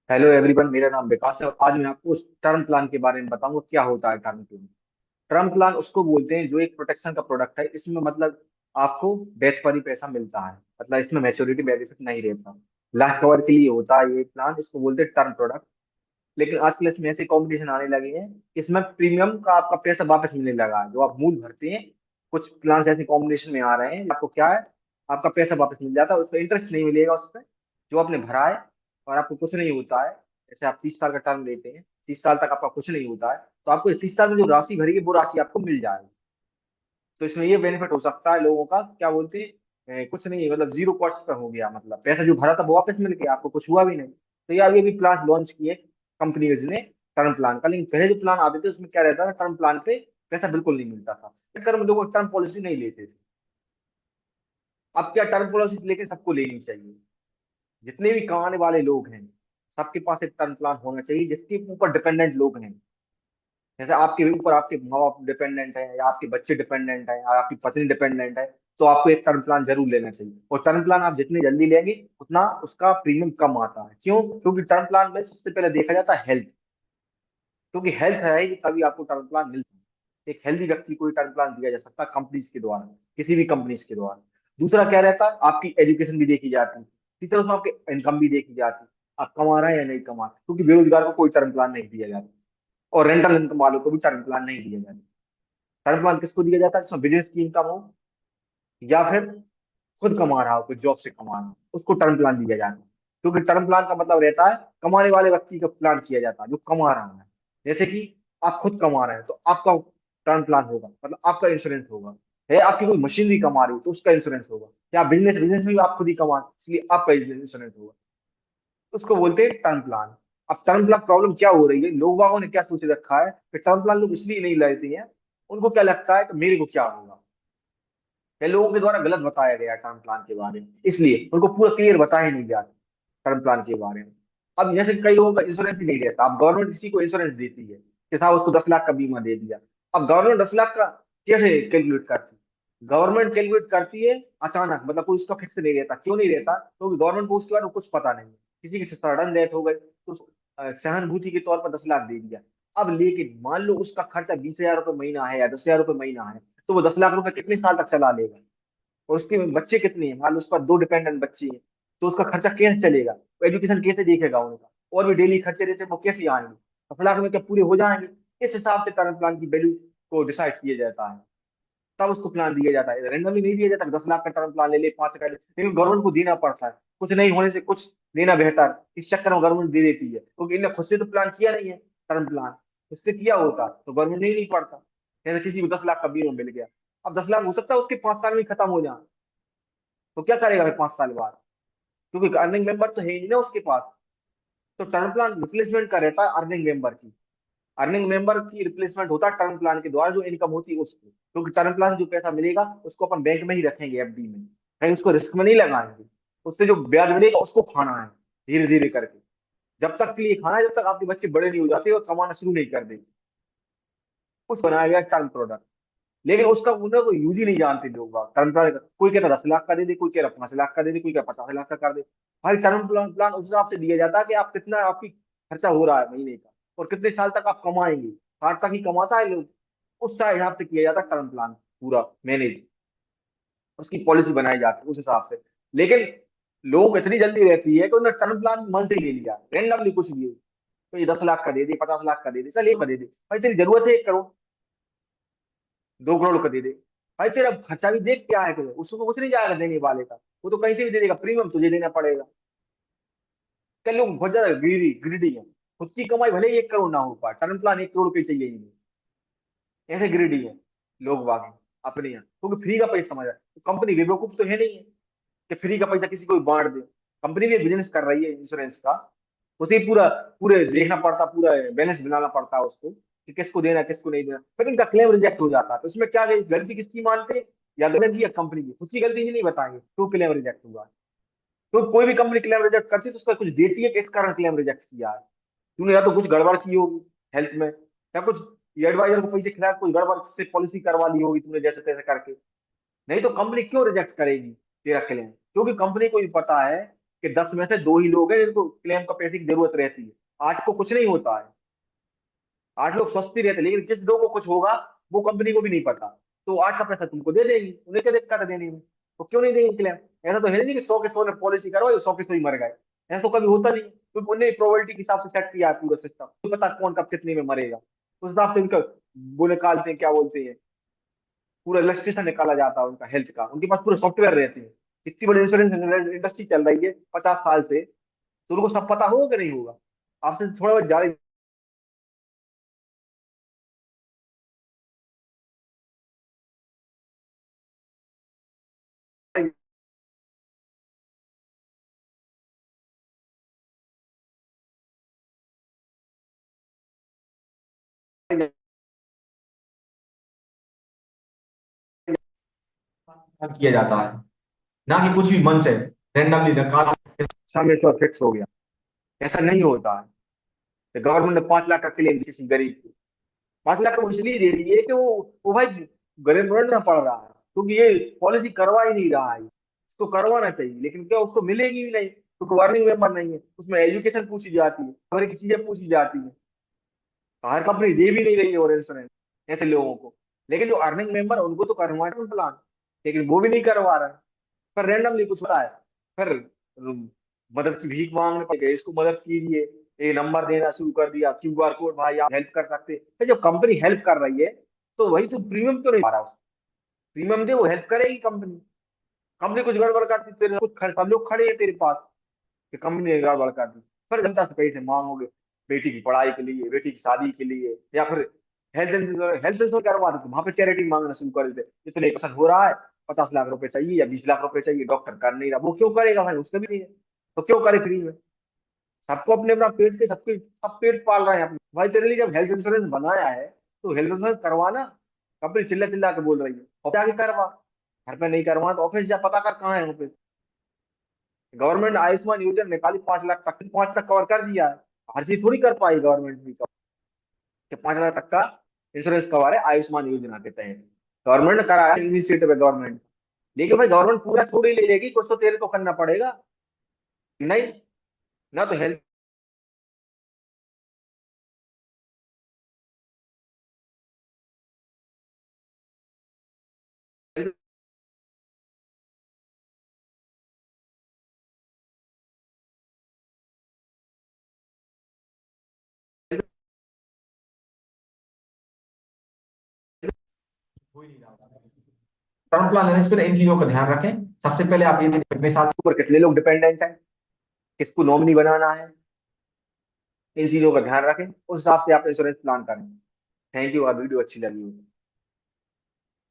Hello everyone, मेरा नाम विकास है और आज मैं आपको उस टर्म प्लान के बारे में बताऊंगा क्या होता है टर्म प्लान। टर्म प्लान उसको बोलते हैं जो एक प्रोटेक्शन का प्रोडक्ट है। इसमें मतलब आपको डेथ पर ही पैसा मिलता है, मतलब इसमें मैच्योरिटी बेनिफिट नहीं रहता। लाइफ कवर के लिए होता है ये प्लान, इसको बोलते हैं टर्म प्रोडक्ट। लेकिन आजकल इसमें ऐसे कॉम्पिटिशन आने लगे हैं, इसमें प्रीमियम का आपका पैसा वापस मिलने लगा है जो आप मूल भरते हैं। कुछ प्लान ऐसे कॉम्बिनेशन में आ रहे हैं, आपको क्या है, आपका पैसा वापस मिल जाता है, उस पर इंटरेस्ट नहीं मिलेगा उस पर जो आपने भरा है। और आपको कुछ नहीं होता है। जैसे आप 30 साल का टर्म लेते हैं, 30 साल तक आपका कुछ नहीं होता है, तो आपको 30 साल में जो राशि भरी है वो राशि आपको मिल जाएगी। तो इसमें ये बेनिफिट हो सकता है लोगों का, क्या बोलते हैं, कुछ नहीं, मतलब जीरो कॉस्ट पे हो गया, मतलब पैसा जो भरा था वो वापस मिल गया, आपको कुछ हुआ भी नहीं। तो यार ये भी प्लान लॉन्च किए कंपनीज ने टर्म प्लान का। लेकिन पहले जो प्लान आते थे उसमें क्या रहता था, टर्म प्लान पे पैसा बिल्कुल नहीं मिलता था, टर्म लोग टर्म पॉलिसी नहीं लेते थे। अब क्या, टर्म पॉलिसी लेके सबको लेनी चाहिए। जितने भी कमाने वाले लोग हैं सबके पास एक टर्म प्लान होना चाहिए, जिसके ऊपर डिपेंडेंट लोग हैं। जैसे आपके ऊपर आपके माँ बाप डिपेंडेंट है, या आपके बच्चे डिपेंडेंट है, या आपकी पत्नी डिपेंडेंट है, तो आपको एक टर्म प्लान जरूर लेना चाहिए। और टर्म प्लान आप जितनी जल्दी लेंगे उतना उसका प्रीमियम कम आता है। क्यों? क्योंकि टर्म प्लान में सबसे पहले देखा जाता है हेल्थ। क्योंकि हेल्थ रहेगी तभी आपको टर्म प्लान मिलता है। एक हेल्दी व्यक्ति को टर्म प्लान दिया जा सकता है कंपनीज के द्वारा, किसी भी कंपनीज के द्वारा। दूसरा क्या रहता है, आपकी एजुकेशन भी देखी जाती है, तीसरा उसमें आपकी इनकम भी देखी जाती है, आप कमा रहे हैं या नहीं कमा रहे, क्योंकि बेरोजगार को कोई टर्म प्लान नहीं दिया जाता। और रेंटल इनकम वालों को भी टर्म प्लान नहीं दिया जाता। टर्म प्लान किसको दिया जाता है? जिसमें बिजनेस की इनकम हो, या फिर खुद कमा रहा हो, कोई जॉब से कमा रहा हो, उसको टर्म प्लान दिया जाता है। क्योंकि टर्म प्लान का मतलब रहता है कमाने वाले व्यक्ति का प्लान किया जाता है जो कमा रहा है। जैसे कि आप खुद कमा रहे हैं तो आपका टर्म प्लान होगा, मतलब आपका इंश्योरेंस होगा। है आपकी कोई मशीनरी कमा रही हो तो उसका इंश्योरेंस होगा। या बिजनेस बिजनेस में भी आप खुद ही कमा रहे हैं, इसलिए आपका इंश्योरेंस होगा। उसको बोलते हैं टर्म प्लान। अब टर्म प्लान प्रॉब्लम क्या हो रही है, लोग बागों ने क्या सोच रखा है कि टर्म प्लान लोग इसलिए नहीं लेते हैं, उनको क्या लगता है कि मेरे को क्या होगा। ये लोगों के द्वारा गलत बताया गया टर्म प्लान के बारे में, इसलिए उनको पूरा क्लियर बताया नहीं गया टर्म प्लान के बारे में। अब जैसे कई लोगों का इंश्योरेंस ही नहीं रहता, अब गवर्नमेंट किसी को इंश्योरेंस देती है कि साहब उसको 10 लाख का बीमा दे दिया। अब गवर्नमेंट 10 लाख का कैसे कैलकुलेट करती है? गवर्नमेंट कैलकुलेट करती है अचानक, मतलब कोई उसका फिक्स नहीं रहता। क्यों नहीं रहता? क्योंकि गवर्नमेंट को उसके बारे में कुछ पता नहीं है। किसी की सडन डेथ हो गई तो सहानुभूति के तौर पर 10 लाख दे दिया। अब लेकिन मान लो उसका खर्चा 20,000 रुपये महीना है या 10,000 रुपये महीना है, तो वो 10 लाख रुपए कितने साल तक चला लेगा? और उसके बच्चे कितने हैं, मान लो उस पर दो डिपेंडेंट बच्चे हैं, तो उसका खर्चा कैसे चलेगा, वो एजुकेशन कैसे देखेगा उनका, और भी डेली खर्चे रहते हैं वो कैसे आएंगे? 10 लाख में क्या पूरे हो जाएंगे? इस हिसाब से टर्म प्लान की वैल्यू को डिसाइड किया जाता है, तब उसको प्लान दिया जाता है। रेंडमली नहीं दिया जाता कि 10 लाख का टर्म प्लान ले ले, 5 का ले, लेकिन गवर्नमेंट को देना पड़ता है। कुछ नहीं होने से कुछ देना बेहतर, इस चक्कर में गवर्नमेंट दे देती है, क्योंकि इन्हें खुद से तो प्लान किया नहीं है। टर्म प्लान उससे किया होता तो गवर्नमेंट नहीं पड़ता। जैसे किसी को 10 लाख का बीमा मिल गया, अब 10 लाख हो सकता है उसके 5 साल में ही खत्म हो जाए, तो क्या करेगा फिर 5 साल बाद? क्योंकि अर्निंग मेंबर तो है ही नहीं ना उसके पास। तो टर्म प्लान रिप्लेसमेंट का रहता है अर्निंग मेंबर की। अर्निंग मेंबर की रिप्लेसमेंट होता है टर्म प्लान के द्वारा, जो इनकम होती है उसको। क्योंकि टर्म प्लान से जो पैसा मिलेगा उसको अपन बैंक में ही रखेंगे, एफडी में, कहीं उसको रिस्क में नहीं लगाएंगे। उससे जो ब्याज मिलेगा उसको खाना है, धीरे धीरे करके। जब तक के लिए खाना है, जब तक आपके बच्चे बड़े नहीं हो जाते और कमाना शुरू नहीं कर देते। कुछ बनाया गया टर्म प्रोडक्ट, लेकिन उसका उन्हें कोई यूज ही नहीं जानते लोग बाग। टर्म प्लान कोई कहता 10 लाख का दे दे, कोई कह रहा 5 लाख का दे दे, कोई कह 50 लाख का कर दे। भाई टर्म प्लान प्लान उस हिसाब से दिया जाता है कि आप कितना आपकी खर्चा हो रहा है महीने का, और कितने साल तक आप कमाएंगे। 60 तक ही कमाता है लोग, उस हिसाब से किया जाता है टर्म प्लान पूरा मैनेज। उसकी पॉलिसी बनाई जाती है उस हिसाब से। लेकिन लोगों को इतनी जल्दी रहती है कि उन्होंने टर्म प्लान मन से ही ले लिया, रेंडमली कुछ भी हो। तो ये 10 लाख का दे दे, 50 लाख का दे दे, चल एक का दे दे। भाई तेरी जरूरत है 1 करोड़, 2 करोड़ का दे दे। भाई तेरा खर्चा भी देख क्या है तुझे, उसको कुछ नहीं जाएगा देने वाले का, वो तो कहीं से भी दे देगा, प्रीमियम तुझे देना पड़ेगा। कई लोग बहुत ज्यादा ग्रीडी ग्रीडी है, खुद की कमाई भले ही 1 करोड़ ना हो पाए, टर्म प्लान 1 करोड़ की चाहिए ही नहीं। ऐसे ग्रीडी है लोग बाग अपने यहाँ, क्योंकि फ्री का पैसा समझ रहा है। तो कंपनी बेवकूफ तो है नहीं है कि फ्री का पैसा किसी को भी बांट दे। कंपनी भी बिजनेस कर रही है इंश्योरेंस का, उसे पूरा पूरे देखना पड़ता, पूरा बैलेंस बनाना पड़ता है उसको कि किसको देना किसको नहीं देना। फिर इनका क्लेम रिजेक्ट हो जाता है, तो इसमें क्या गलती किसकी मानते हैं? या गलती या कंपनी की, खुद की गलती ही नहीं बताएंगे तो क्लेम रिजेक्ट हुआ। तो कोई भी कंपनी क्लेम रिजेक्ट करती है तो उसका कुछ देती है कि इस कारण क्लेम रिजेक्ट किया है। तूने या तो कुछ गड़बड़ की होगी हेल्थ में, या कुछ एडवाइजर को पैसे खिला कोई गड़बड़ से पॉलिसी करवा ली होगी तुमने जैसे तैसे करके। नहीं तो कंपनी क्यों रिजेक्ट करेगी तेरा क्लेम? क्योंकि कंपनी को भी पता है कि 10 में से 2 ही लोग हैं जिनको क्लेम का पैसे की जरूरत रहती है, 8 को कुछ नहीं होता है। 8 लोग स्वस्थ ही रहते हैं, लेकिन जिस 2 को कुछ होगा वो कंपनी को भी नहीं पता, तो 8 का पैसा तुमको दे देगी, उन्हें क्या दिक्कत है देने में, तो क्यों नहीं देंगे क्लेम? ऐसा तो है नहीं कि 100 के 100 ने पॉलिसी करवाई, 100 के 100 ही मर गए। ऐसा तो कभी होता नहीं, क्योंकि उन्हें प्रोबेबिलिटी के हिसाब से सेट किया है पूरा सिस्टम, तो पता कौन कब कितने में मरेगा, उस हिसाब से उनका वो निकालते हैं, क्या बोलते हैं, पूरा इलस्ट्रेशन निकाला जाता है उनका हेल्थ का, उनके पास पूरे सॉफ्टवेयर रहते हैं। इतनी बड़ी इंश्योरेंस इंडस्ट्री चल रही है 50 साल से, तो उनको सब पता होगा कि नहीं होगा? आपसे थोड़ा बहुत ज्यादा किया जाता है, ना कि कुछ भी मन से रैंडमली निकाल सामने तो फिक्स हो गया। ऐसा नहीं होता है। गवर्नमेंट ने 5 लाख का क्लेम किसी गरीब को, 5 लाख को इसलिए दे रही है कि वो भाई गरीब ना पड़ रहा है, क्योंकि ये पॉलिसी करवा ही नहीं रहा है, इसको करवाना चाहिए, लेकिन क्या उसको मिलेगी भी नहीं, क्योंकि वार्निंग मेंबर नहीं है, उसमें एजुकेशन पूछी जाती है, हर एक चीजें पूछी जाती है, हर कंपनी दे भी नहीं रही है और इंश्योरेंस ऐसे लोगों को। लेकिन जो अर्निंग मेंबर है उनको तो करवाना प्लान, लेकिन वो भी नहीं करवा रहा है। फिर रैंडमली कुछ होता है, फिर मदद की भीख मांगने पड़ गए, इसको मदद कीजिए, ये नंबर देना शुरू कर दिया, QR कोड, भाई आप हेल्प कर सकते हैं। तो जब कंपनी हेल्प कर रही है तो वही तो प्रीमियम क्यों नहीं आ रहा? प्रीमियम दे, वो हेल्प करेगी कंपनी। कंपनी कुछ गड़बड़ करती तेरे कुछ सब लोग खड़े हैं तेरे पास कि कंपनी ने गड़बड़ कर दी, फिर जनता से पैसे मांगोगे, बेटी की पढ़ाई के लिए, बेटी की शादी के लिए, या फिर हेल्थ इंश्योरेंस करवा दो, वहां पे चैरिटी मांगना शुरू कर देते, इतने पसंद हो रहा है, 50 लाख रुपए चाहिए या 20 लाख रुपए चाहिए, डॉक्टर कर नहीं रहा, वो क्यों करेगा भाई, उसका भी नहीं है, तो क्यों करे फ्री में? सबको अपने अपना पेट से सबके सब पेट पाल रहे हैं अपने भाई, तेरे लिए जब हेल्थ इंश्योरेंस बनाया है तो हेल्थ इंश्योरेंस करवाना। कंपनी चिल्ला चिल्ला के बोल रही है, और क्या करवा, घर पे नहीं करवा तो ऑफिस जा पता कर कहाँ है ऑफिस। गवर्नमेंट आयुष्मान योजना निकाली, 5 लाख तक, 5 लाख कवर कर दिया है, हर चीज थोड़ी कर पाई गवर्नमेंट भी cover, कि 5 लाख तक का इंश्योरेंस कवर है आयुष्मान योजना के तहत, गवर्नमेंट ने कराया इनिशिएटिव है गवर्नमेंट। लेकिन भाई गवर्नमेंट पूरा थोड़ी ले लेगी, कुछ तो तेरे को करना पड़ेगा। नहीं, ना तो हेल्थ टर्म प्लान लेने से पहले इन चीजों का ध्यान रखें। सबसे पहले आप ये देखें अपने साथ ऊपर कितने लोग डिपेंडेंट हैं, किसको नॉमिनी बनाना है, इन चीजों का ध्यान रखें, उस हिसाब से आप इंश्योरेंस प्लान करें। थैंक यू, वीडियो अच्छी लगी हो।